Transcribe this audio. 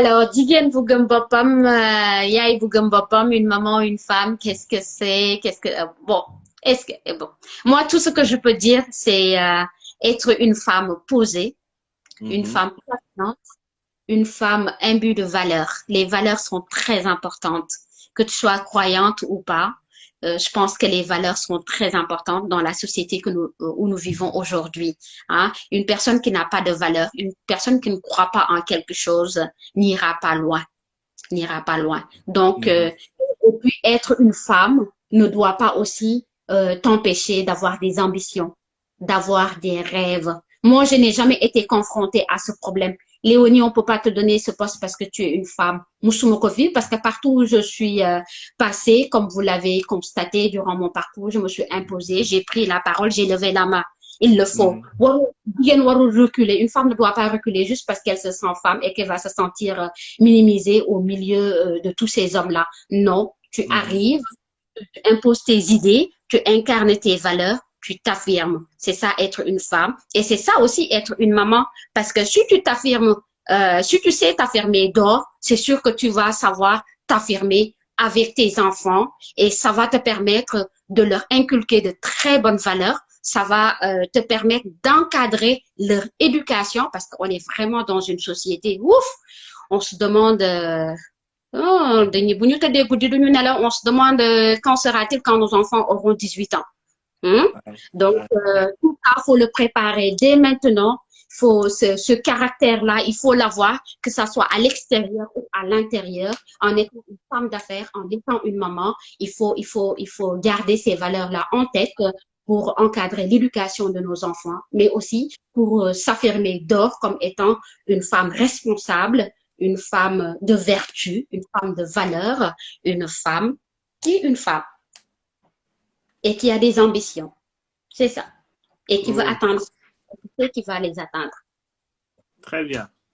Alors, jigéen bu gëm boppam, yaay bu gëm boppam, une maman, une femme, qu'est-ce que c'est? Bon, est-ce que bon. Moi, tout ce que je peux dire, c'est être une femme posée, une Mhm. femme patiente, une femme imbue de valeurs. Les valeurs sont très importantes, que tu sois croyante ou pas. Je pense que les valeurs sont très importantes dans la société où nous vivons aujourd'hui. Hein. Une personne qui n'a pas de valeurs, une personne qui ne croit pas en quelque chose n'ira pas loin, n'ira pas loin. Donc, Mhm. et puis être une femme ne doit pas aussi t'empêcher d'avoir des ambitions, d'avoir des rêves. Moi, je n'ai jamais été confrontée à ce problème. Léonie, on ne peut pas te donner ce poste parce que tu es une femme. Moussoumoukovi, parce que partout où je suis passée, comme vous l'avez constaté durant mon parcours, je me suis imposée, j'ai pris la parole, j'ai levé la main. Il le faut. Mhm. Reculer. Une femme ne doit pas reculer juste parce qu'elle se sent femme et qu'elle va se sentir minimisée au milieu de tous ces hommes-là. Non, tu Mhm. arrives, tu imposes tes idées, tu incarnes tes valeurs, tu t'affirmes. C'est ça être une femme. Et c'est ça aussi être une maman. Parce que si tu t'affirmes, si tu sais t'affirmer d'or, c'est sûr que tu vas savoir t'affirmer avec tes enfants et ça va te permettre de leur inculquer de très bonnes valeurs. Ça va te permettre d'encadrer leur éducation parce qu'on est vraiment dans une société, ouf, on se demande oh, on se demande quand sera-t-il quand nos enfants auront 18 ans. Hein? Ouais. Donc, Ouais. tout ça, il faut le préparer dès maintenant. Faut ce caractère-là, il faut l'avoir, que ça soit à l'extérieur ou à l'intérieur, en étant une femme d'affaires, en étant une maman. Il faut garder ces valeurs-là en tête pour encadrer l'éducation de nos enfants, mais aussi pour s'affirmer d'or comme étant une femme responsable, une femme de vertu, une femme de valeur, une femme qui est une femme et qui a des ambitions. C'est ça. Et qui veut Oh, atteindre, qui va les atteindre. très bien.